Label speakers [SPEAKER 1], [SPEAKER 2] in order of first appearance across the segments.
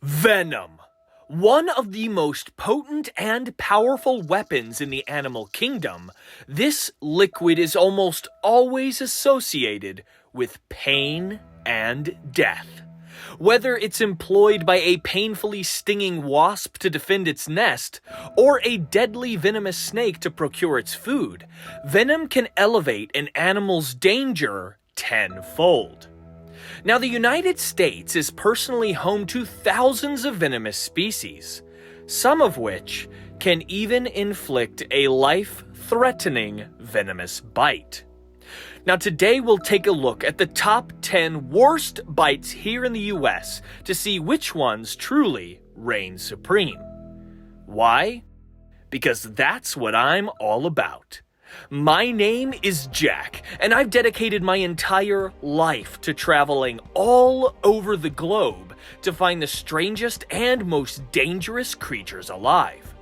[SPEAKER 1] Venom. One of the most potent and powerful weapons in the animal kingdom, this liquid is almost always associated with pain and death. Whether it's employed by a painfully stinging wasp to defend its nest, or a deadly venomous snake to procure its food, venom can elevate an animal's danger tenfold. Now, the United States is personally home to thousands of venomous species, some of which can even inflict a life-threatening venomous bite. Now, today we'll take a look at the top 10 worst bites here in the US to see which ones truly reign supreme. Why? Because that's what I'm all about. My name is Jack, and I've dedicated my entire life to traveling all over the globe to find the strangest and most dangerous creatures alive.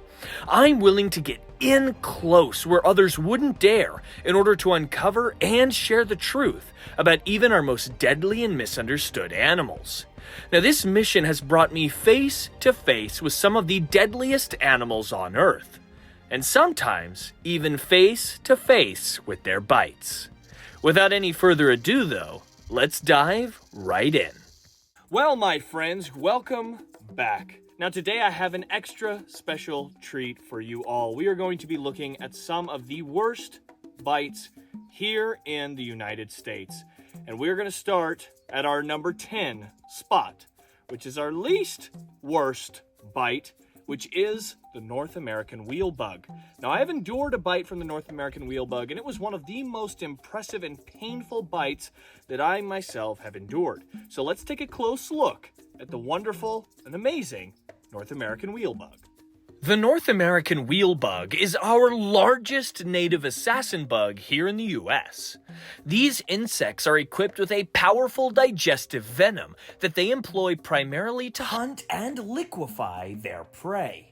[SPEAKER 1] I'm willing to get in close where others wouldn't dare in order to uncover and share the truth about even our most deadly and misunderstood animals. Now, this mission has brought me face to face with some of the deadliest animals on Earth, and sometimes even face to face with their bites. Without any further ado, though, let's dive right in. Well, my friends, welcome back. Now, today I have an extra special treat for you all. We are going to be looking at some of the worst bites here in the United States. And we're going to start at our number 10 spot, which is our least worst bite, which is the North American Wheelbug. Now, I have endured a bite from the North American Wheelbug, and it was one of the most impressive and painful bites that I myself have endured. So let's take a close look at the wonderful and amazing North American Wheelbug. The North American Wheelbug is our largest native assassin bug here in the US. These insects are equipped with a powerful digestive venom that they employ primarily to hunt and liquefy their prey.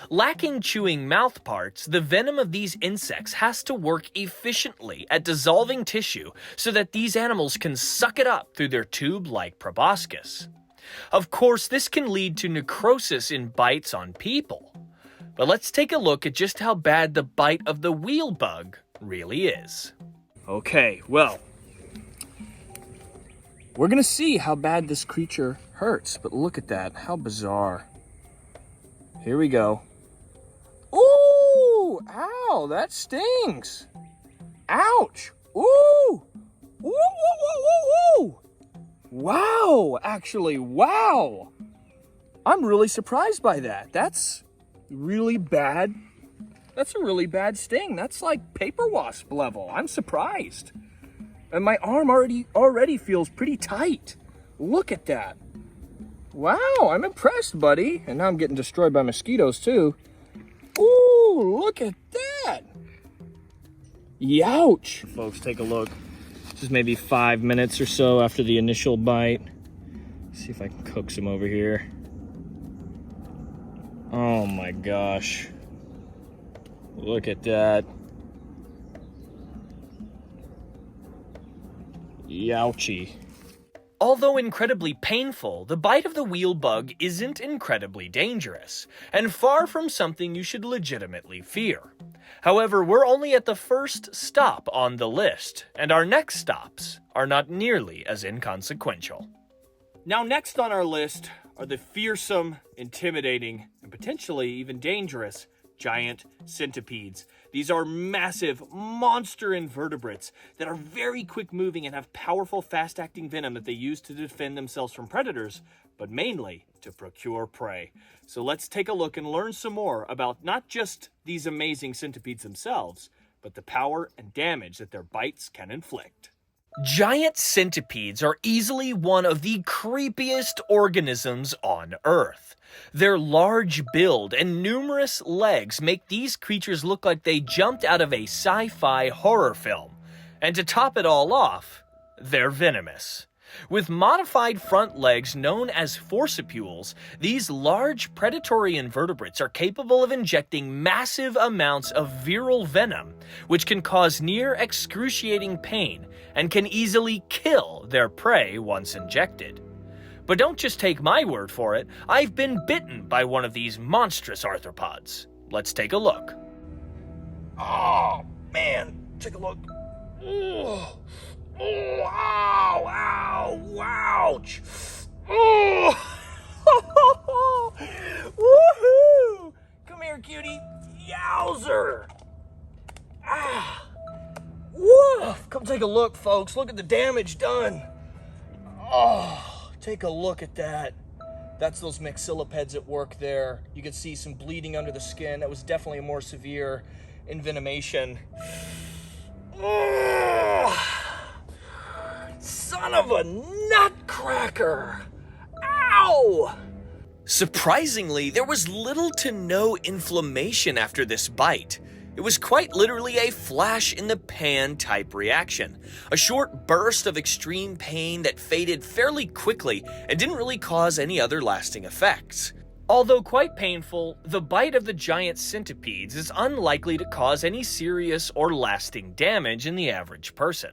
[SPEAKER 1] Lacking chewing mouth parts, the venom of these insects has to work efficiently at dissolving tissue so that these animals can suck it up through their tube-like proboscis. Of course, this can lead to necrosis in bites on people. But let's take a look at just how bad the bite of the Wheelbug really is. Okay, well, we're gonna see how bad this creature hurts, but look at that, how bizarre. Here we go. Ooh, ow, that stings. Ouch, ooh, ooh, ooh, ooh, ooh. Wow, actually, wow. I'm really surprised by that. That's really bad. That's a really bad sting. That's like paper wasp level. I'm surprised. And my arm already feels pretty tight. Look at that. Wow, I'm impressed, buddy. And now I'm getting destroyed by mosquitoes too. Ooh, look at that. Youch. Folks, take a look. This is maybe 5 minutes or so after the initial bite. Let's see if I can coax him over here. Oh my gosh. Look at that. Youchy. Although incredibly painful, the bite of the Wheelbug isn't incredibly dangerous, and far from something you should legitimately fear. However, we're only at the first stop on the list, and our next stops are not nearly as inconsequential. Now, next on our list are the fearsome, intimidating, and potentially even dangerous giant centipedes. These are massive, monster invertebrates that are very quick moving and have powerful, fast-acting venom that they use to defend themselves from predators, but mainly to procure prey. So let's take a look and learn some more about not just these amazing centipedes themselves, but the power and damage that their bites can inflict. Giant centipedes are easily one of the creepiest organisms on Earth. Their large build and numerous legs make these creatures look like they jumped out of a sci-fi horror film. And to top it all off, they're venomous. With modified front legs known as forcipules, these large predatory invertebrates are capable of injecting massive amounts of viral venom, which can cause near excruciating pain and can easily kill their prey once injected. But don't just take my word for it. I've been bitten by one of these monstrous arthropods. Let's take a look.
[SPEAKER 2] Oh, man. Take a look. Oh, oh, ow, ow, ouch. Oh. Woohoo! Come here, cutie. Yowzer. Ah. Woof. Come take a look, folks. Look at the damage done. Oh, take a look at that. That's those Centipedes at work there. You can see some bleeding under the skin. That was definitely a more severe envenomation. Oh, son of a nutcracker. Ow!
[SPEAKER 1] Surprisingly, there was little to no inflammation after this bite. It was quite literally a flash-in-the-pan type reaction, a short burst of extreme pain that faded fairly quickly and didn't really cause any other lasting effects. Although quite painful, the bite of the giant centipedes is unlikely to cause any serious or lasting damage in the average person.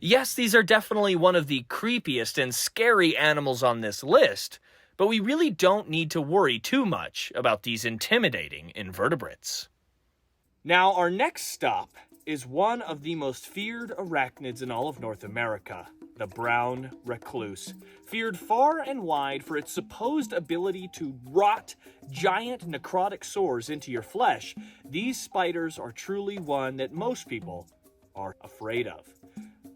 [SPEAKER 1] Yes, these are definitely one of the creepiest and scary animals on this list, but we really don't need to worry too much about these intimidating invertebrates. Now, our next stop is one of the most feared arachnids in all of North America, the brown recluse. Feared far and wide for its supposed ability to rot giant necrotic sores into your flesh, these spiders are truly one that most people are afraid of.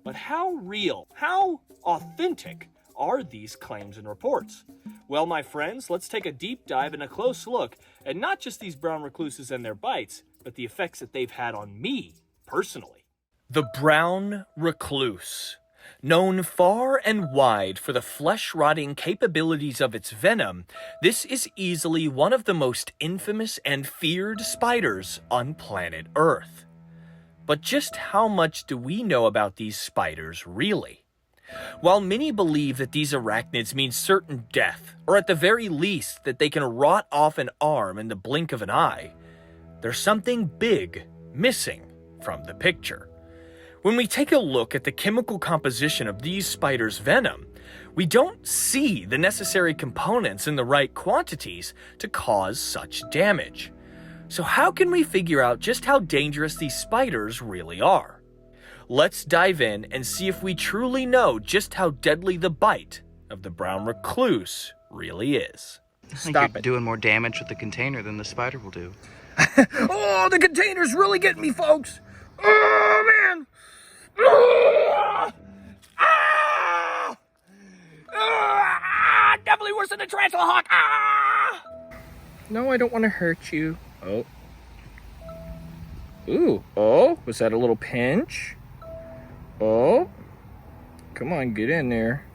[SPEAKER 1] But how real, how authentic are these claims and reports? Well, my friends, let's take a deep dive and a close look at not just these brown recluses and their bites, but the effects that they've had on me, personally. The brown recluse. Known far and wide for the flesh-rotting capabilities of its venom, this is easily one of the most infamous and feared spiders on planet Earth. But just how much do we know about these spiders, really? While many believe that these arachnids mean certain death, or at the very least that they can rot off an arm in the blink of an eye, there's something big missing from the picture. When we take a look at the chemical composition of these spiders' venom, we don't see the necessary components in the right quantities to cause such damage. So how can we figure out just how dangerous these spiders really are? Let's dive in and see if we truly know just how deadly the bite of the brown recluse really is.
[SPEAKER 3] I think you're doing more damage with the container than the spider will do.
[SPEAKER 2] Oh, the container's really getting me, folks. Oh, man. Ah! Ah! Ah! Definitely worse than the tarantula hawk. Ah!
[SPEAKER 4] No, I don't want to hurt you. Oh. Ooh. Oh, was that a little pinch? Oh. Come on, get in there.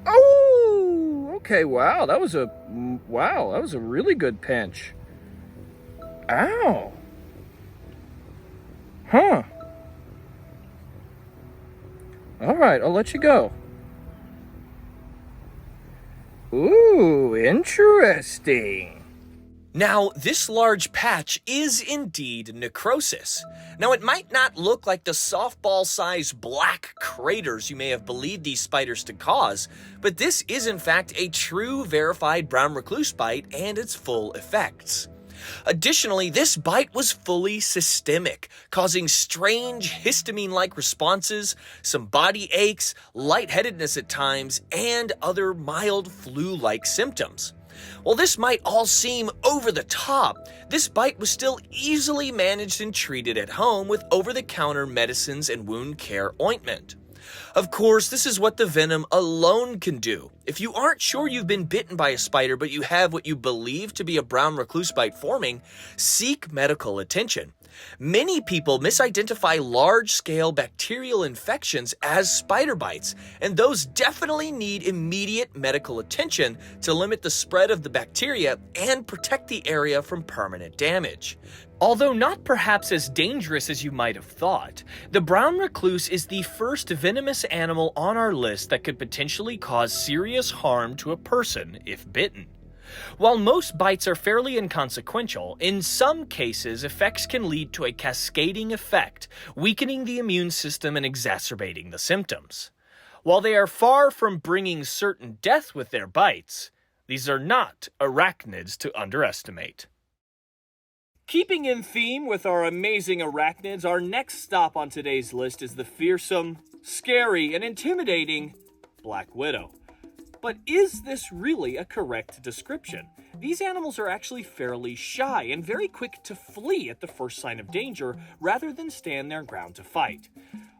[SPEAKER 4] Oh! Okay, wow. That was a really good pinch. Ow. Huh. All right, I'll let you go. Ooh, interesting.
[SPEAKER 1] Now, this large patch is indeed necrosis. Now, it might not look like the softball-sized black craters you may have believed these spiders to cause, but this is in fact a true verified brown recluse bite and its full effects. Additionally, this bite was fully systemic, causing strange histamine-like responses, some body aches, lightheadedness at times, and other mild flu-like symptoms. While this might all seem over the top, this bite was still easily managed and treated at home with over-the-counter medicines and wound care ointment. Of course, this is what the venom alone can do. If you aren't sure you've been bitten by a spider but you have what you believe to be a brown recluse bite forming, seek medical attention. Many people misidentify large-scale bacterial infections as spider bites, and those definitely need immediate medical attention to limit the spread of the bacteria and protect the area from permanent damage. Although not perhaps as dangerous as you might have thought, the brown recluse is the first venomous animal on our list that could potentially cause serious harm to a person if bitten. While most bites are fairly inconsequential, in some cases effects can lead to a cascading effect, weakening the immune system and exacerbating the symptoms. While they are far from bringing certain death with their bites, these are not arachnids to underestimate. Keeping in theme with our amazing arachnids, our next stop on today's list is the fearsome, scary, and intimidating black widow. But is this really a correct description? These animals are actually fairly shy and very quick to flee at the first sign of danger rather than stand their ground to fight.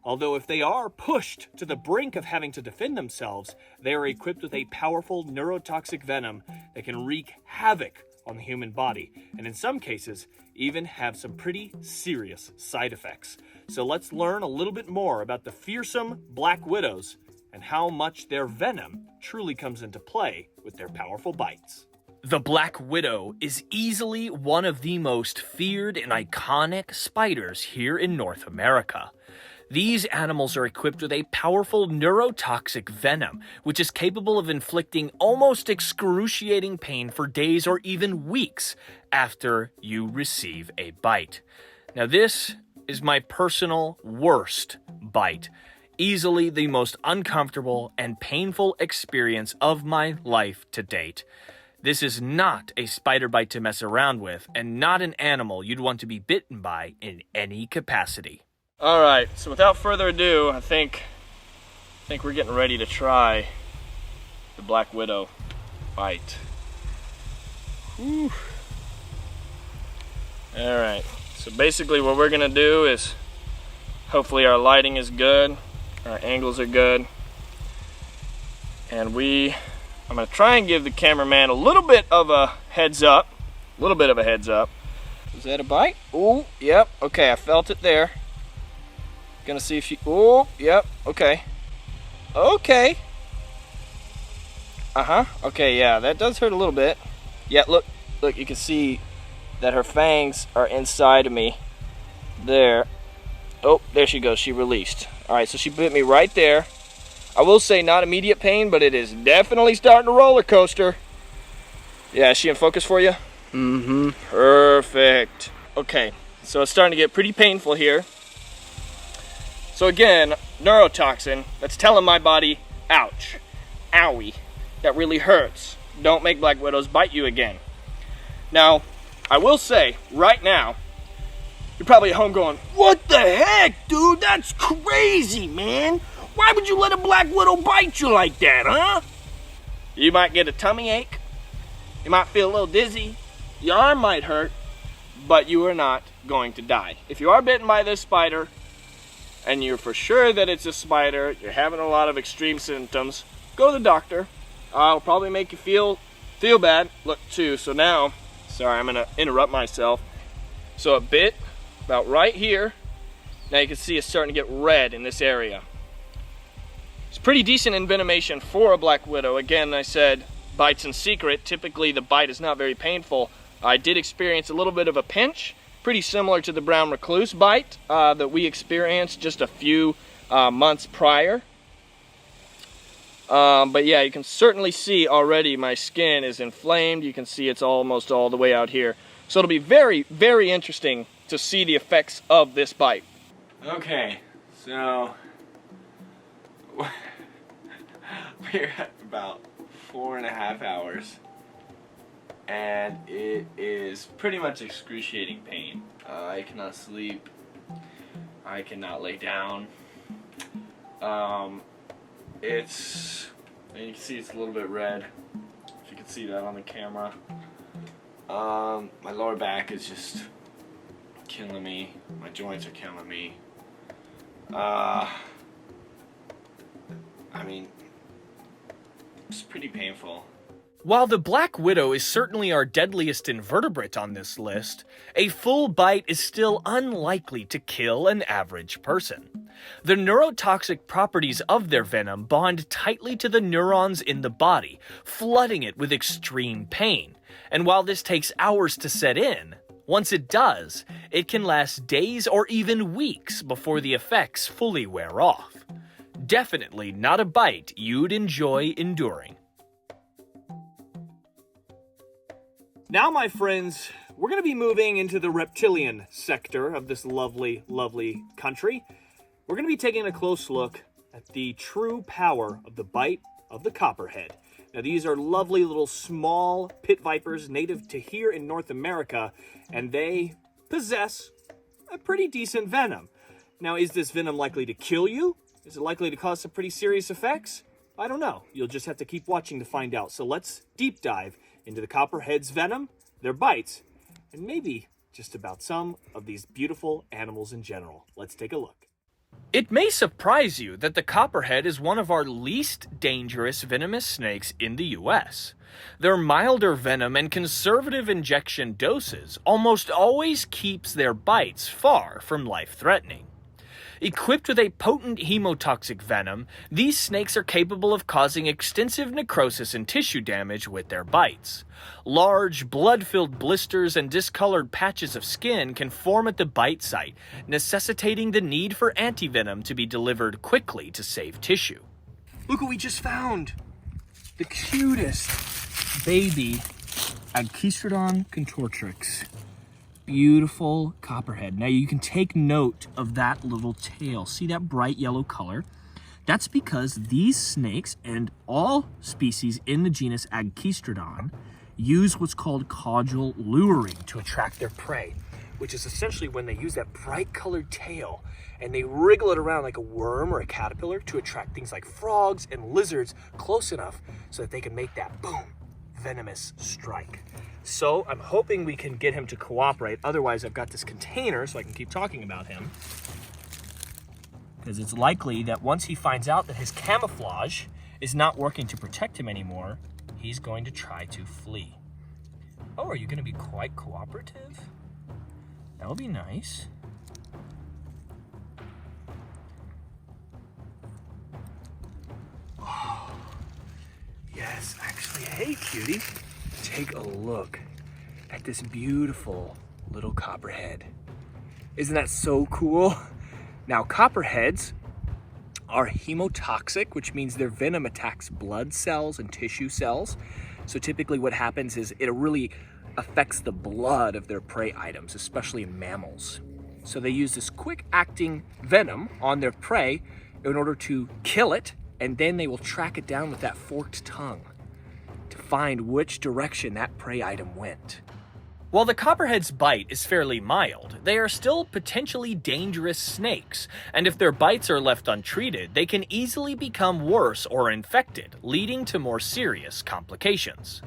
[SPEAKER 1] Although if they are pushed to the brink of having to defend themselves, they are equipped with a powerful neurotoxic venom that can wreak havoc on the human body, and in some cases, even have some pretty serious side effects. So let's learn a little bit more about the fearsome black widows and how much their venom truly comes into play with their powerful bites. The black widow is easily one of the most feared and iconic spiders here in North America. These animals are equipped with a powerful neurotoxic venom, which is capable of inflicting almost excruciating pain for days or even weeks after you receive a bite. Now, this is my personal worst bite. Easily the most uncomfortable and painful experience of my life to date. This is not a spider bite to mess around with, and not an animal you'd want to be bitten by in any capacity.
[SPEAKER 2] All right, so without further ado, I think we're getting ready to try the black widow bite. Whew. All right, so basically what we're gonna do is, hopefully our lighting is good, our angles are good, and I'm gonna try and give the cameraman a little bit of a heads up. Is that a bite? Oh, yep, okay, I felt it there. Gonna see if she, oh, yep, okay. Okay. Okay, yeah, that does hurt a little bit. Yeah, look, you can see that her fangs are inside of me. There. Oh, there she goes, she released. All right, so she bit me right there. I will say not immediate pain, but it is definitely starting to roller coaster. Yeah, is she in focus for you? Mm-hmm. Perfect. Okay, so it's starting to get pretty painful here. So again, neurotoxin, that's telling my body, ouch, owie, that really hurts. Don't make black widows bite you again. Now, I will say, right now, you're probably at home going, what the heck, dude? That's crazy, man. Why would you let a black widow bite you like that, huh? You might get a tummy ache. You might feel a little dizzy. Your arm might hurt, but you are not going to die. If you are bitten by this spider, and you're for sure that it's a spider, you're having a lot of extreme symptoms, go to the doctor. I'll probably make you feel bad. Look, too, so now, sorry, I'm gonna interrupt myself. So a bit about right here. Now you can see it's starting to get red in this area. It's pretty decent envenomation for a black widow. Again, I said bites in secret. Typically the bite is not very painful. I did experience a little bit of a pinch, pretty similar to the brown recluse bite that we experienced just a few months prior. But yeah, you can certainly see already my skin is inflamed. You can see it's almost all the way out here. So it'll be very, very interesting to see the effects of this bite. Okay, so we're at about 4.5 hours. And it is pretty much excruciating pain. I cannot sleep. I cannot lay down. It's, and you can see it's a little bit red. If you can see that on the camera. My lower back is just killing me. My joints are killing me. I mean, it's pretty painful.
[SPEAKER 1] While the black widow is certainly our deadliest invertebrate on this list, a full bite is still unlikely to kill an average person. The neurotoxic properties of their venom bond tightly to the neurons in the body, flooding it with extreme pain. And while this takes hours to set in, once it does, it can last days or even weeks before the effects fully wear off. Definitely not a bite you'd enjoy enduring. Now, my friends, we're going to be moving into the reptilian sector of this lovely, lovely country. We're going to be taking a close look at the true power of the bite of the copperhead. Now, these are lovely little small pit vipers native to here in North America, and they possess a pretty decent venom. Now, is this venom likely to kill you? Is it likely to cause some pretty serious effects? I don't know. You'll just have to keep watching to find out. So let's deep dive into the copperhead's venom, their bites, and maybe just about some of these beautiful animals in general. Let's take a look. It may surprise you that the copperhead is one of our least dangerous venomous snakes in the U.S. Their milder venom and conservative injection doses almost always keeps their bites far from life-threatening. Equipped with a potent hemotoxic venom, these snakes are capable of causing extensive necrosis and tissue damage with their bites. Large, blood-filled blisters and discolored patches of skin can form at the bite site, necessitating the need for antivenom to be delivered quickly to save tissue.
[SPEAKER 2] Look what we just found. The cutest baby Agkistrodon contortrix. Beautiful copperhead. Now you can take note of that little tail. See that bright yellow color? That's because these snakes and all species in the genus Agkistrodon use what's called caudal luring to attract their prey, which is essentially when they use that bright colored tail and they wriggle it around like a worm or a caterpillar to attract things like frogs and lizards close enough so that they can make that boom, venomous strike. So I'm hoping we can get him to cooperate. Otherwise, I've got this container so I can keep talking about him. Because it's likely that once he finds out that his camouflage is not working to protect him anymore, he's going to try to flee. Oh, are you going to be quite cooperative? That'll be nice. Oh, yes, actually, hey, cutie. Take a look at this beautiful little copperhead. Isn't that so cool? Now, copperheads are hemotoxic, which means their venom attacks blood cells and tissue cells. So typically what happens is it really affects the blood of their prey items, especially in mammals. So they use this quick-acting venom on their prey in order to kill it, and then they will track it down with that forked tongue to find which direction that prey item went.
[SPEAKER 1] While the copperhead's bite is fairly mild, they are still potentially dangerous snakes, and if their bites are left untreated, they can easily become worse or infected, leading to more serious complications.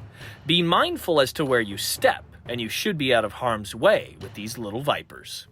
[SPEAKER 1] Be mindful as to where you step, and you should be out of harm's way with these little vipers.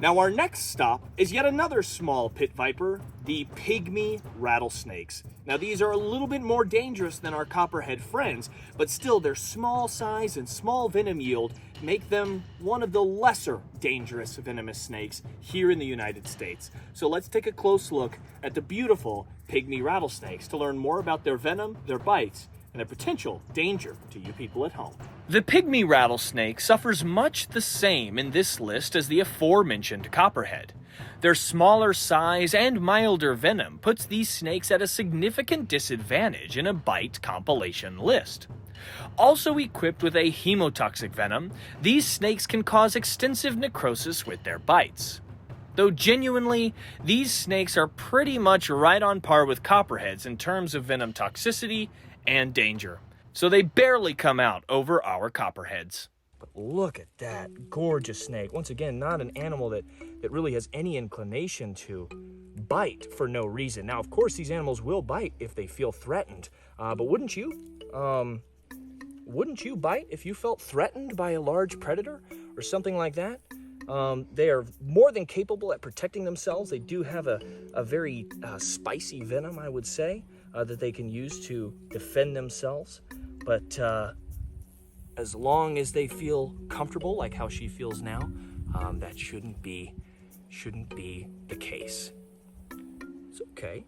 [SPEAKER 1] Now our next stop is yet another small pit viper, the Pygmy rattlesnakes. Now these are a little bit more dangerous than our copperhead friends, but still their small size and small venom yield make them one of the lesser dangerous venomous snakes here in the United States. So let's take a close look at the beautiful Pygmy rattlesnakes to learn more about their venom, their bites, and their potential danger to you people at home. The Pygmy rattlesnake suffers much the same in this list as the aforementioned copperhead. Their smaller size and milder venom puts these snakes at a significant disadvantage in a bite compilation list. Also equipped with a hemotoxic venom, these snakes can cause extensive necrosis with their bites. Though genuinely, these snakes are pretty much right on par with copperheads in terms of venom toxicity and danger. So they barely come out over our copperheads.
[SPEAKER 2] But look at that gorgeous snake. Once again, not an animal that really has any inclination to bite for no reason. Now, of course, these animals will bite if they feel threatened. But wouldn't you? Wouldn't you bite if you felt threatened by a large predator or something like that? They are more than capable at protecting themselves. They do have a very spicy venom, I would say, that they can use to defend themselves. But as long as they feel comfortable, like how she feels now, that shouldn't be the case. It's okay.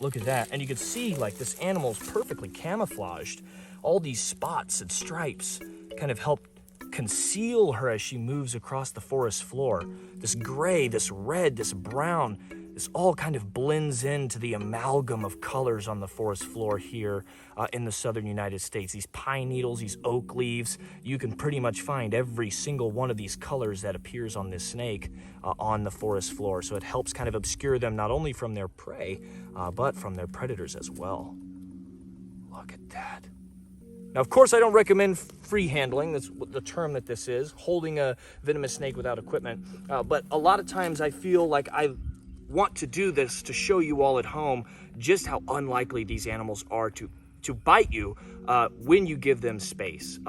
[SPEAKER 2] Look at that. And you can see like this animal's perfectly camouflaged. All these spots and stripes kind of help conceal her as she moves across the forest floor. This gray, this red, this brown, this all kind of blends into the amalgam of colors on the forest floor here in the southern United States. These pine needles, these oak leaves, you can pretty much find every single one of these colors that appears on this snake on the forest floor. So it helps kind of obscure them not only from their prey, but from their predators as well. Look at that. Now, of course, I don't recommend free handling. That's the term that this is, holding a venomous snake without equipment. But a lot of times I feel like I want to do this to show you all at home just how unlikely these animals are to bite you when you give them space.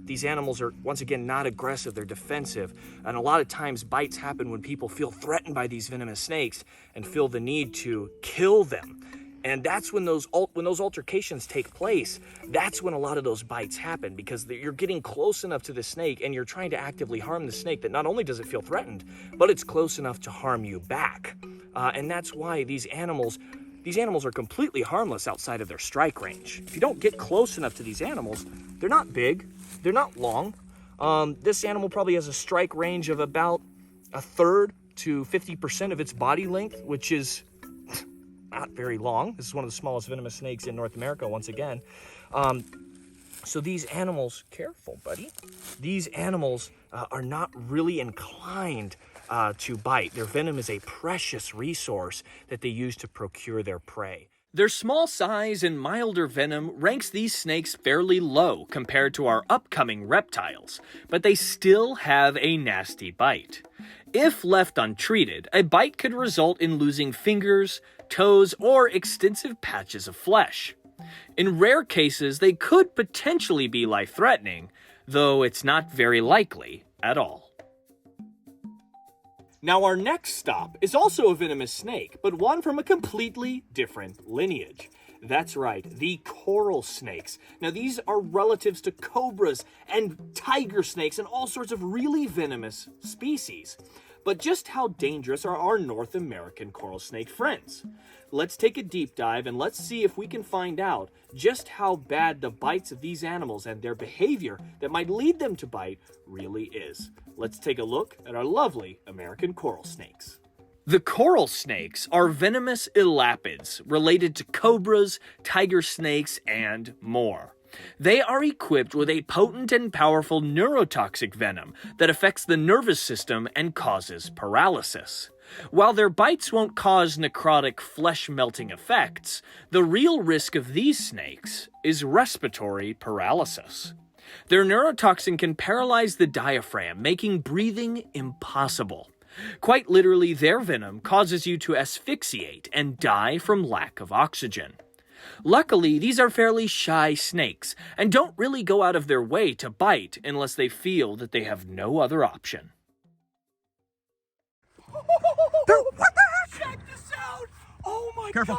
[SPEAKER 2] These animals are, once again, not aggressive, they're defensive. And a lot of times bites happen when people feel threatened by these venomous snakes and feel the need to kill them. And that's when those altercations take place. That's when a lot of those bites happen, because you're getting close enough to the snake and you're trying to actively harm the snake that not only does it feel threatened, but it's close enough to harm you back. And that's why these animals are completely harmless outside of their strike range. If you don't get close enough to these animals, they're not big, they're not long. This animal probably has a strike range of about 1/3 to 50% of its body length, which is not very long. This is one of the smallest venomous snakes in North America, once again. So these animals, careful, buddy. These animals are not really inclined to bite. Their venom is a precious resource that they use to procure their prey.
[SPEAKER 1] Their small size and milder venom ranks these snakes fairly low compared to our upcoming reptiles, but they still have a nasty bite. If left untreated, a bite could result in losing fingers, toes, or extensive patches of flesh. In rare cases, they could potentially be life-threatening, though it's not very likely at all. Now our next stop is also a venomous snake, but one from a completely different lineage. That's right, the coral snakes. Now these are relatives to cobras and tiger snakes and all sorts of really venomous species. But just how dangerous are our North American coral snake friends? Let's take a deep dive and let's see if we can find out just how bad the bites of these animals and their behavior that might lead them to bite really is. Let's take a look at our lovely American coral snakes. The coral snakes are venomous elapids related to cobras, tiger snakes, and more. They are equipped with a potent and powerful neurotoxic venom that affects the nervous system and causes paralysis. While their bites won't cause necrotic, flesh-melting effects, the real risk of these snakes is respiratory paralysis. Their neurotoxin can paralyze the diaphragm, making breathing impossible. Quite literally, their venom causes you to asphyxiate and die from lack of oxygen. Luckily, these are fairly shy snakes and don't really go out of their way to bite unless they feel that they have no other option.
[SPEAKER 2] What the heck? Check this out! Oh my
[SPEAKER 4] Careful.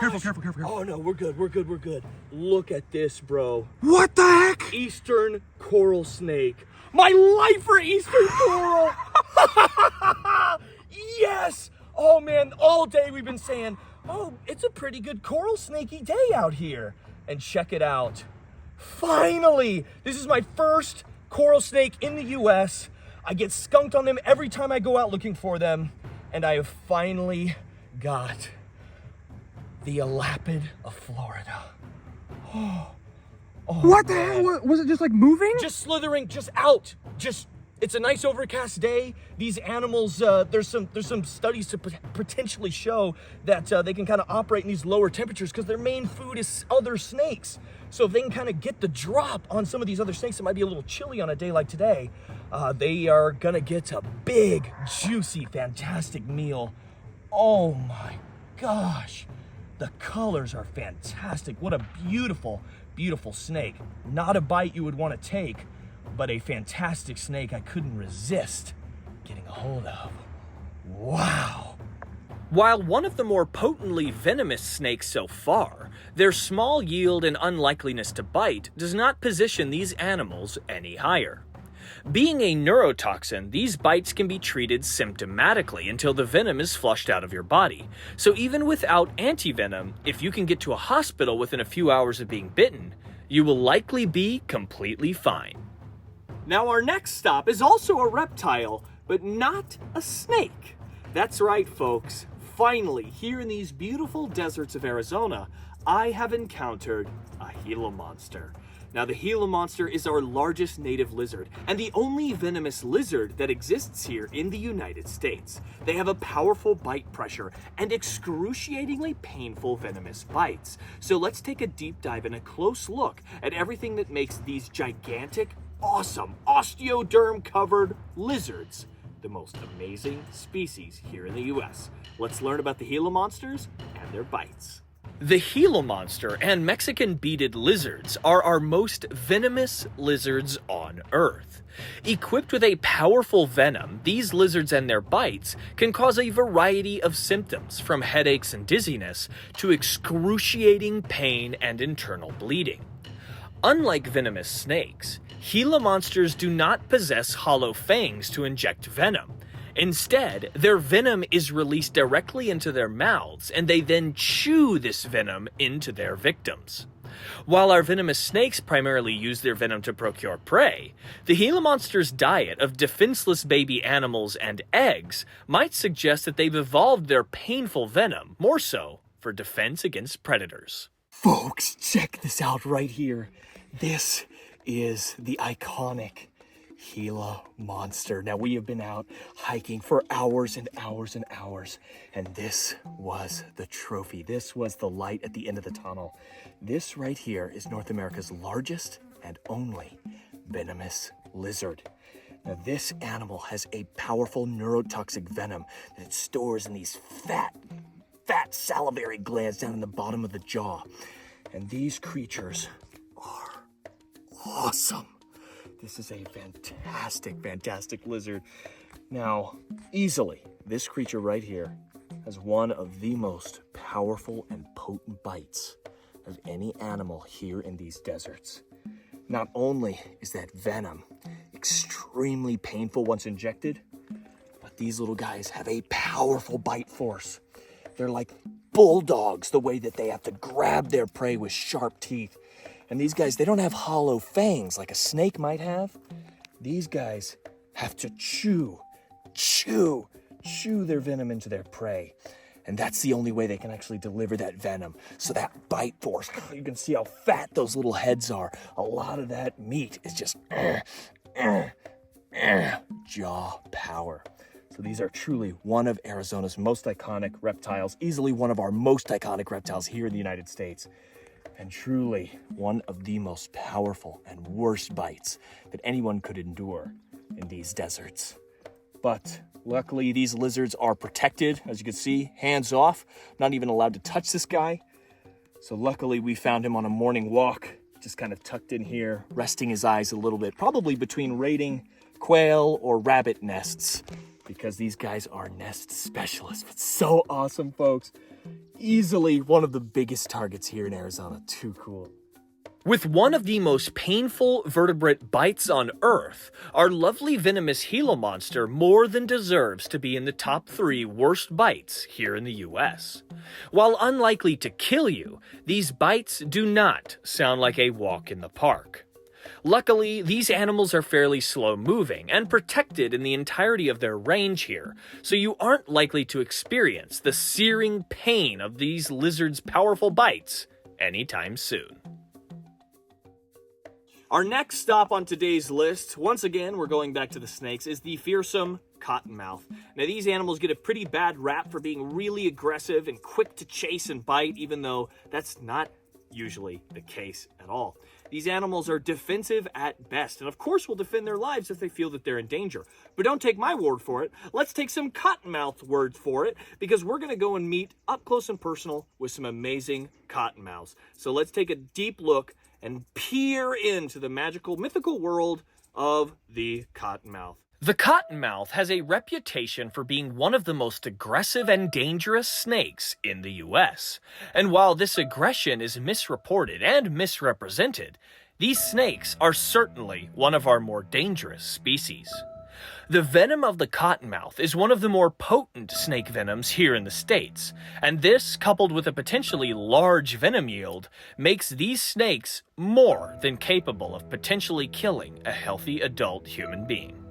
[SPEAKER 2] Oh no, we're good. Look at this, bro.
[SPEAKER 4] What the heck?
[SPEAKER 2] Eastern coral snake. My life for Eastern coral! Yes! Oh man, all day we've been saying, oh, it's a pretty good coral snaky day out here. And check it out. Finally! This is my first coral snake in the US. I get skunked on them every time I go out looking for them. And I have finally got the elapid of Florida. Oh,
[SPEAKER 4] What the hell? Was it just like moving?
[SPEAKER 2] just slithering, just out. It's a nice overcast day. These animals, there's some studies to potentially show that they can kind of operate in these lower temperatures because their main food is other snakes. So if they can kind of get the drop on some of these other snakes that might be a little chilly on a day like today, they are gonna get a big, juicy, fantastic meal. Oh my gosh. The colors are fantastic. What a beautiful, beautiful snake. Not a bite you would want to take, but a fantastic snake I couldn't resist getting a hold of. Wow.
[SPEAKER 1] While one of the more potently venomous snakes so far, their small yield and unlikeliness to bite does not position these animals any higher. Being a neurotoxin, these bites can be treated symptomatically until the venom is flushed out of your body. So even without antivenom, if you can get to a hospital within a few hours of being bitten, you will likely be completely fine. Now our next stop is also a reptile, but not a snake. That's right, folks. Finally, here in these beautiful deserts of Arizona, I have encountered a Gila monster. Now, the Gila monster is our largest native lizard and the only venomous lizard that exists here in the United States. They have a powerful bite pressure and excruciatingly painful venomous bites. So let's take a deep dive and a close look at everything that makes these gigantic, awesome, osteoderm-covered lizards the most amazing species here in the US. Let's learn about the Gila monsters and their bites. The Gila monster and Mexican beaded lizards are our most venomous lizards on Earth. Equipped with a powerful venom, these lizards and their bites can cause a variety of symptoms, from headaches and dizziness to excruciating pain and internal bleeding. Unlike venomous snakes, Gila monsters do not possess hollow fangs to inject venom. Instead, their venom is released directly into their mouths, and they then chew this venom into their victims. While our venomous snakes primarily use their venom to procure prey, the Gila monster's diet of defenseless baby animals and eggs might suggest that they've evolved their painful venom more so for defense against predators.
[SPEAKER 2] Folks, check this out right here. This is the iconic Gila monster. Now, we have been out hiking for hours and hours and hours, and this was the trophy. This was the light at the end of the tunnel. This right here is North America's largest and only venomous lizard. Now, this animal has a powerful neurotoxic venom that it stores in these fat salivary glands down in the bottom of the jaw. And these creatures are awesome. This is a fantastic lizard. Now, easily, this creature right here has one of the most powerful and potent bites of any animal here in these deserts. Not only is that venom extremely painful once injected, but these little guys have a powerful bite force. They're like bulldogs, the way that they have to grab their prey with sharp teeth. And these guys, they don't have hollow fangs like a snake might have. These guys have to chew their venom into their prey. And that's the only way they can actually deliver that venom. So that bite force, you can see how fat those little heads are. A lot of that meat is just jaw power. So these are truly one of Arizona's most iconic reptiles, easily one of our most iconic reptiles here in the United States. And truly one of the most powerful and worst bites that anyone could endure in these deserts. But luckily, these lizards are protected. As you can see, hands off, not even allowed to touch this guy. So luckily, we found him on a morning walk, just kind of tucked in here, resting his eyes a little bit, probably between raiding quail or rabbit nests, because these guys are nest specialists. But so awesome, folks. Easily one of the biggest targets here in Arizona. Too cool.
[SPEAKER 1] With one of the most painful vertebrate bites on Earth, our lovely venomous Gila monster more than deserves to be in the top 3 worst bites here in the US. While unlikely to kill you, these bites do not sound like a walk in the park. Luckily, these animals are fairly slow-moving and protected in the entirety of their range here, so you aren't likely to experience the searing pain of these lizards' powerful bites anytime soon. Our next stop on today's list, once again, we're going back to the snakes, is the fearsome Cottonmouth. Now, these animals get a pretty bad rap for being really aggressive and quick to chase and bite, even though that's not usually the case at all. These animals are defensive at best, and of course will defend their lives if they feel that they're in danger. But don't take my word for it. Let's take some Cottonmouth word for it, because we're going to go and meet up close and personal with some amazing Cottonmouths. So let's take a deep look and peer into the magical, mythical world of the Cottonmouth. The Cottonmouth has a reputation for being one of the most aggressive and dangerous snakes in the US. And while this aggression is misreported and misrepresented, these snakes are certainly one of our more dangerous species. The venom of the cottonmouth is one of the more potent snake venoms here in the States, and this, coupled with a potentially large venom yield, makes these snakes more than capable of potentially killing a healthy adult human being.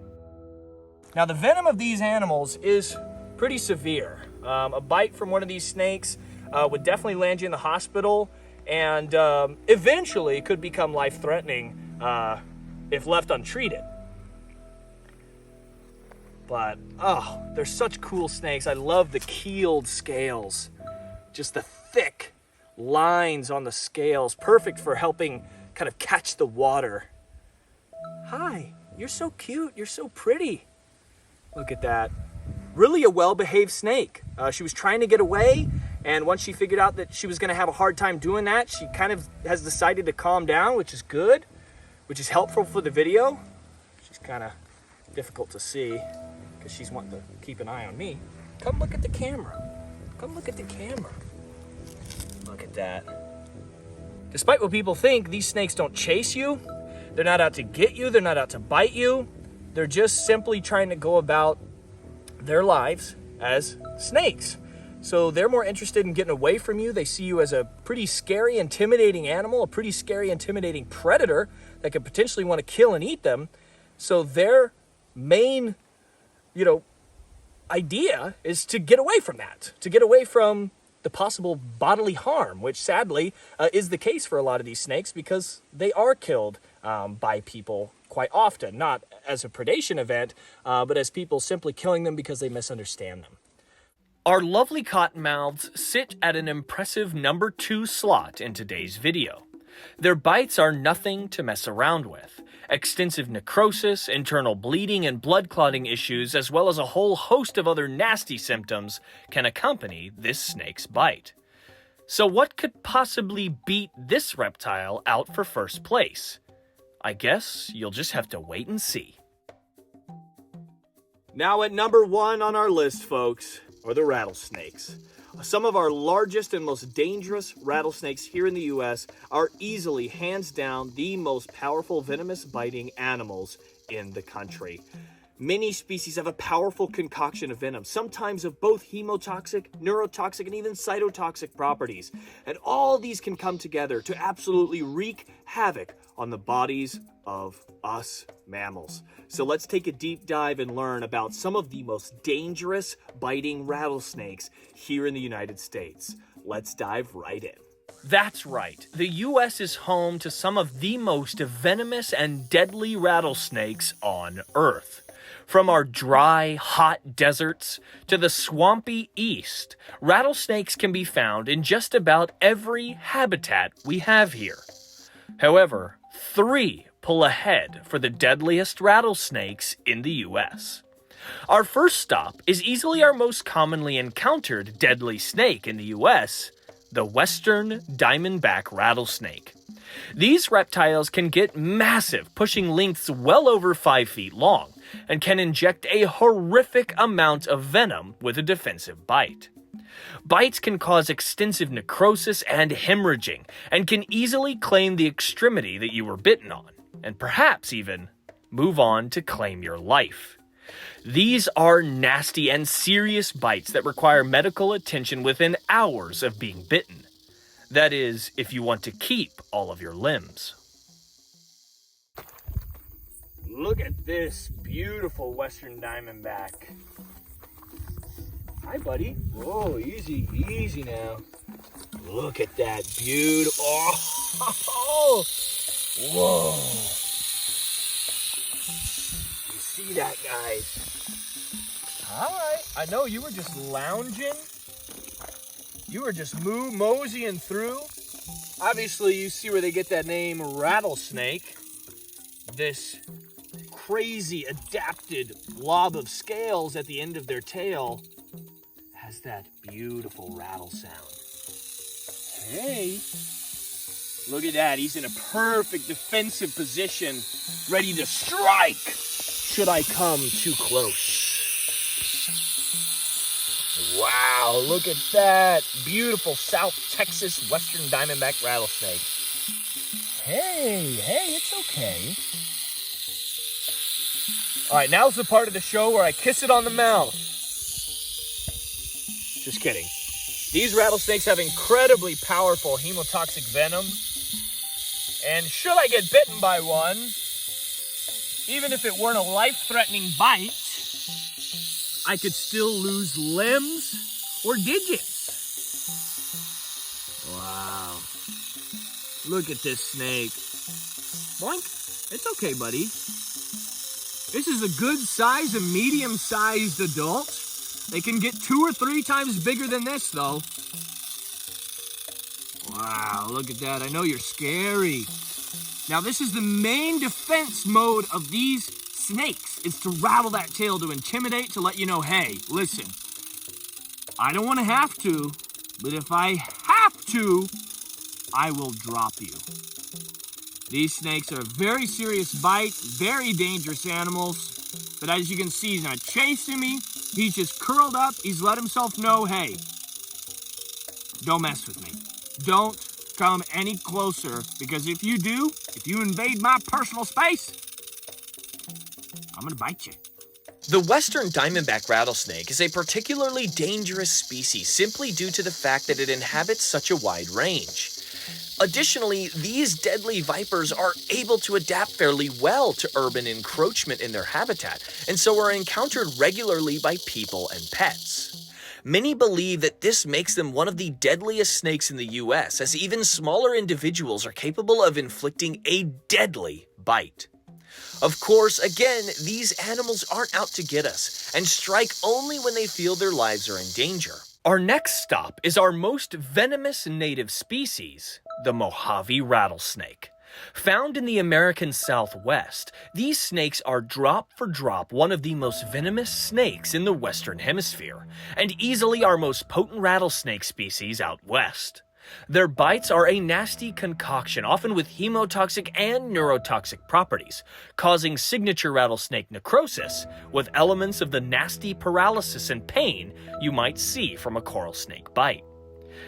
[SPEAKER 2] Now, the venom of these animals is pretty severe. A bite from one of these snakes would definitely land you in the hospital, and eventually could become life-threatening if left untreated. But, oh, they're such cool snakes. I love the keeled scales. Just the thick lines on the scales. Perfect for helping kind of catch the water. Hi, you're so cute. You're so pretty. Look at that. Really a well-behaved snake. She was trying to get away, and once she figured out that she was going to have a hard time doing that, she kind of has decided to calm down, which is good, which is helpful for the video. She's kind of difficult to see, because she's wanting to keep an eye on me. Come look at the camera. Come look at the camera. Look at that. Despite what people think, these snakes don't chase you. They're not out to get you. They're not out to bite you. They're just simply trying to go about their lives as snakes. So they're more interested in getting away from you. They see you as a pretty scary, intimidating animal, a pretty scary, intimidating predator that could potentially want to kill and eat them. So their main, idea is to get away from that, to get away from the possible bodily harm, which sadly is the case for a lot of these snakes, because they are killed by people quite often, not as a predation event, but as people simply killing them because they misunderstand them.
[SPEAKER 1] Our lovely cottonmouths sit at an impressive number 2 slot in today's video. Their bites are nothing to mess around with. Extensive necrosis, internal bleeding, and blood clotting issues, as well as a whole host of other nasty symptoms, can accompany this snake's bite. So what could possibly beat this reptile out for first place? I guess you'll just have to wait and see.
[SPEAKER 2] Now at number 1 on our list, folks, are the rattlesnakes. Some of our largest and most dangerous rattlesnakes here in the U.S. are easily, hands down, the most powerful venomous biting animals in the country. Many species have a powerful concoction of venom, sometimes of both hemotoxic, neurotoxic, and even cytotoxic properties. And all these can come together to absolutely wreak havoc on the bodies of us mammals. So let's take a deep dive and learn about some of the most dangerous biting rattlesnakes here in the United States. Let's dive right in.
[SPEAKER 1] That's right. The U.S. is home to some of the most venomous and deadly rattlesnakes on Earth. From our dry, hot deserts to the swampy east, rattlesnakes can be found in just about every habitat we have here. However, 3 pull ahead for the deadliest rattlesnakes in the U.S. Our first stop is easily our most commonly encountered deadly snake in the U.S., the western diamondback rattlesnake. These reptiles can get massive, pushing lengths well over 5 feet long, and can inject a horrific amount of venom with a defensive bite. Bites can cause extensive necrosis and hemorrhaging, and can easily claim the extremity that you were bitten on, and perhaps even move on to claim your life. These are nasty and serious bites that require medical attention within hours of being bitten. That is, if you want to keep all of your limbs.
[SPEAKER 2] Look at this beautiful western diamondback. Hi, buddy. Whoa, easy, easy now. Look at that beautiful. Oh, whoa. You see that, guys? All right. I know you were just lounging. You were just moseying through. Obviously, you see where they get that name rattlesnake. This crazy adapted blob of scales at the end of their tail has that beautiful rattle sound. Hey, look at that. He's in a perfect defensive position, ready to strike should I come too close. Wow, look at that. Beautiful South Texas western diamondback rattlesnake. Hey, it's okay. All right, now's the part of the show where I kiss it on the mouth. Just kidding. These rattlesnakes have incredibly powerful hemotoxic venom. And should I get bitten by one, even if it weren't a life-threatening bite, I could still lose limbs or digits. Wow. Look at this snake. Boink. It's okay, buddy. This is a good size, a medium-sized adult. They can get 2 or 3 times bigger than this, though. Wow, look at that. I know you're scary. Now, this is the main defense mode of these snakes. It's to rattle that tail, to intimidate, to let you know, hey, listen, I don't want to have to, but if I have to, I will drop you. These snakes are a very serious bite, very dangerous animals. But as you can see, he's not chasing me. He's just curled up. He's let himself know, hey, don't mess with me. Don't come any closer, because if you do, if you invade my personal space, I'm gonna bite you.
[SPEAKER 1] The western diamondback rattlesnake is a particularly dangerous species simply due to the fact that it inhabits such a wide range. Additionally, these deadly vipers are able to adapt fairly well to urban encroachment in their habitat, and so are encountered regularly by people and pets. Many believe that this makes them one of the deadliest snakes in the US, as even smaller individuals are capable of inflicting a deadly bite. Of course, again, these animals aren't out to get us, and strike only when they feel their lives are in danger. Our next stop is our most venomous native species, the Mojave rattlesnake. Found in the American Southwest, these snakes are drop for drop one of the most venomous snakes in the Western Hemisphere, and easily our most potent rattlesnake species out west. Their bites are a nasty concoction, often with hemotoxic and neurotoxic properties, causing signature rattlesnake necrosis with elements of the nasty paralysis and pain you might see from a coral snake bite.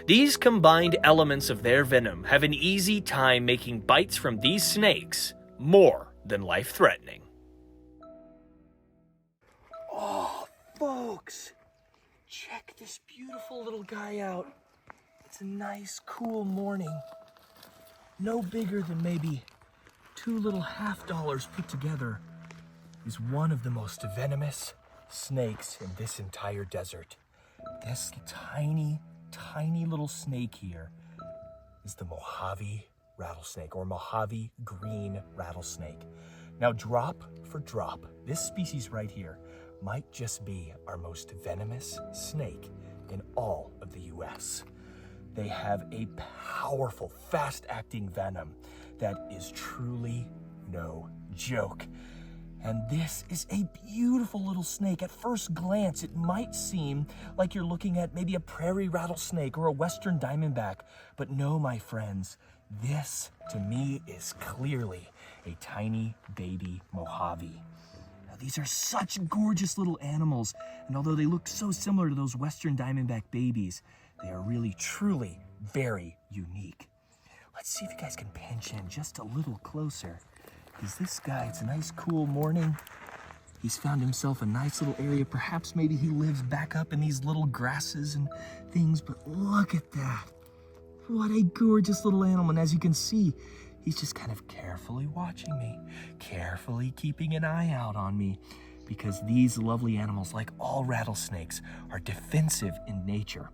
[SPEAKER 1] These combined elements of their venom have an easy time making bites from these snakes more than life-threatening.
[SPEAKER 2] Oh, folks, check this beautiful little guy out. It's a nice, cool morning. No bigger than maybe 2 little $half put together. Is one of the most venomous snakes in this entire desert. This tiny little snake here is the Mojave rattlesnake, or Mojave green rattlesnake. Now, drop for drop, this species right here might just be our most venomous snake in all of the US. They have a powerful, fast-acting venom that is truly no joke. And this is a beautiful little snake. At first glance, it might seem like you're looking at maybe a prairie rattlesnake or a western diamondback. But no, my friends, this, to me, is clearly a tiny baby Mojave. Now, these are such gorgeous little animals, and although they look so similar to those western diamondback babies, they are really, truly very unique. Let's see if you guys can pinch in just a little closer. Because this guy, it's a nice, cool morning. He's found himself a nice little area. Perhaps maybe he lives back up in these little grasses and things, but look at that. What a gorgeous little animal. And as you can see, he's just kind of carefully watching me, carefully keeping an eye out on me, because these lovely animals, like all rattlesnakes, are defensive in nature.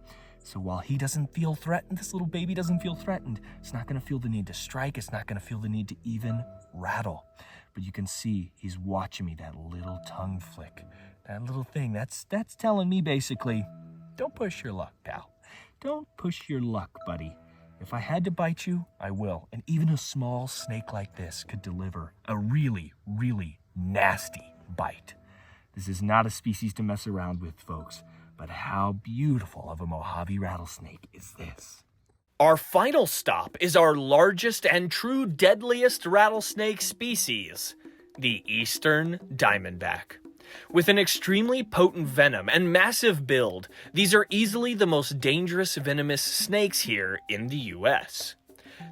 [SPEAKER 2] So while he doesn't feel threatened, this little baby doesn't feel threatened. It's not gonna feel the need to strike. It's not gonna feel the need to even rattle. But you can see he's watching me, that little tongue flick, that little thing. That's telling me basically, don't push your luck, pal. Don't push your luck, buddy. If I had to bite you, I will. And even a small snake like this could deliver a really, really nasty bite. This is not a species to mess around with, folks. But how beautiful of a Mojave rattlesnake is this?
[SPEAKER 1] Our final stop is our largest and true deadliest rattlesnake species, the eastern diamondback. With an extremely potent venom and massive build, these are easily the most dangerous venomous snakes here in the US.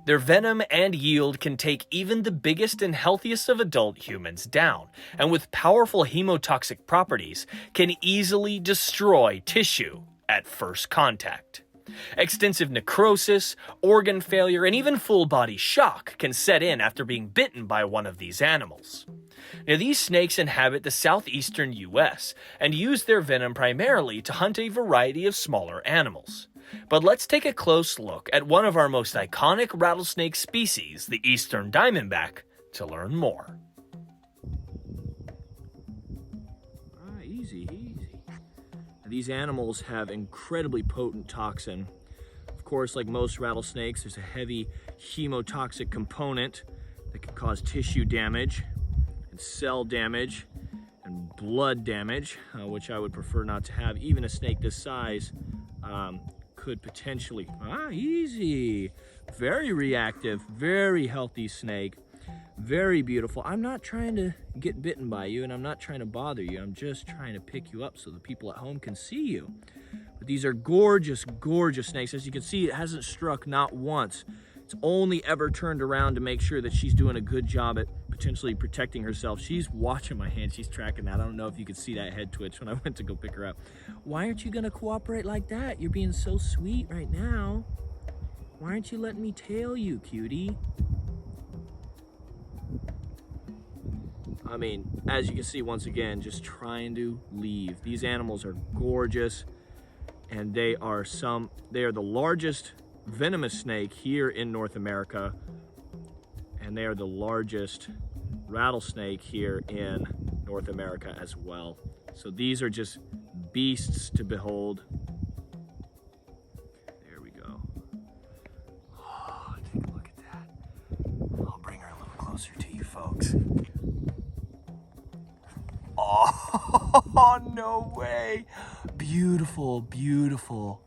[SPEAKER 1] Their venom and yield can take even the biggest and healthiest of adult humans down, and with powerful hemotoxic properties, can easily destroy tissue at first contact. Extensive necrosis, organ failure, and even full-body shock can set in after being bitten by one of these animals. Now, these snakes inhabit the southeastern U.S. and use their venom primarily to hunt a variety of smaller animals. But let's take a close look at one of our most iconic rattlesnake species, the eastern diamondback, to learn more.
[SPEAKER 4] Easy. These animals have incredibly potent toxin. Of course, like most rattlesnakes, there's a heavy hemotoxic component that can cause tissue damage and cell damage and blood damage, which I would prefer not to have. Even a snake this size could potentially... easy. Very reactive, very healthy snake. Very beautiful. I'm not trying to get bitten by you, and I'm not trying to bother you. I'm just trying to pick you up so the people at home can see you. But these are gorgeous, gorgeous snakes. As you can see, it hasn't struck not once. It's only ever turned around to make sure that she's doing a good job at potentially protecting herself. She's watching my hand. She's tracking that. I don't know if you could see that head twitch when I went to go pick her up. Why aren't you going to cooperate like that? You're being so sweet right now. Why aren't you letting me tail you, cutie? I mean, as you can see, once again, just trying to leave. These animals are gorgeous, and they are the largest venomous snake here in North America, and they are the largest rattlesnake here in North America as well. So these are just beasts to behold. There we go. Oh, take a look at that. I'll bring her a little closer to you folks. Oh, no way. Beautiful, beautiful,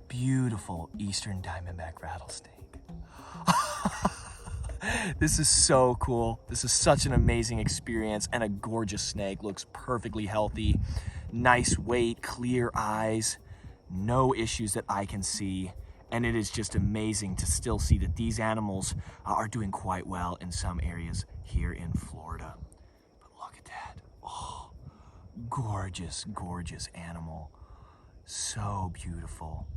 [SPEAKER 4] beautiful eastern diamondback rattlesnake. This is so cool. This is such an amazing experience, and a gorgeous snake. Looks perfectly healthy. Nice weight, clear eyes, no issues that I can see. And it is just amazing to still see that these animals are doing quite well in some areas here in Florida. But look at that. Oh, gorgeous, gorgeous animal. So beautiful.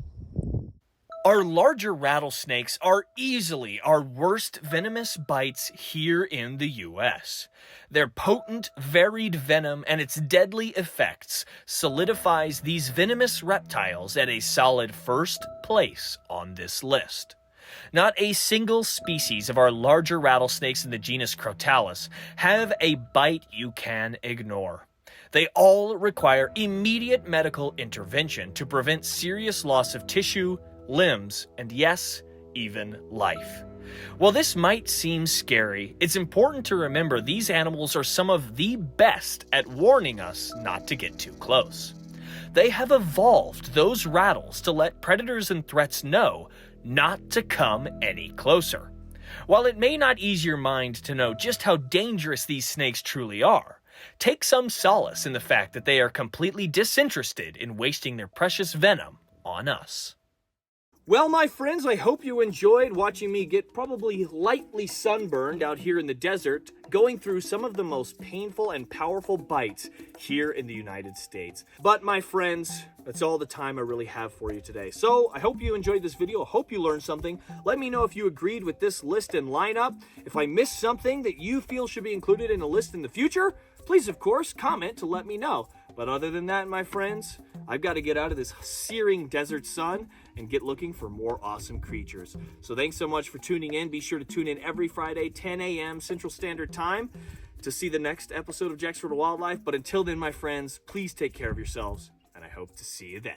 [SPEAKER 1] Our larger rattlesnakes are easily our worst venomous bites here in the US. Their potent, varied venom and its deadly effects solidifies these venomous reptiles at a solid first place on this list. Not a single species of our larger rattlesnakes in the genus Crotalus have a bite you can ignore. They all require immediate medical intervention to prevent serious loss of tissue, limbs, and yes, even life. While this might seem scary, it's important to remember these animals are some of the best at warning us not to get too close. They have evolved those rattles to let predators and threats know not to come any closer. While it may not ease your mind to know just how dangerous these snakes truly are, take some solace in the fact that they are completely disinterested in wasting their precious venom on us.
[SPEAKER 2] Well, my friends, I hope you enjoyed watching me get probably lightly sunburned out here in the desert, going through some of the most painful and powerful bites here in the United States. But my friends, that's all the time I really have for you today. So I hope you enjoyed this video. I hope you learned something. Let me know if you agreed with this list and lineup. If I missed something that you feel should be included in a list in the future, please, of course, comment to let me know. But other than that, my friends, I've got to get out of this searing desert sun and get looking for more awesome creatures. So thanks so much for tuning in. Be sure to tune in every Friday, 10 a.m. Central Standard Time to see the next episode of Jack's World of Wildlife. But until then, my friends, please take care of yourselves, and I hope to see you then.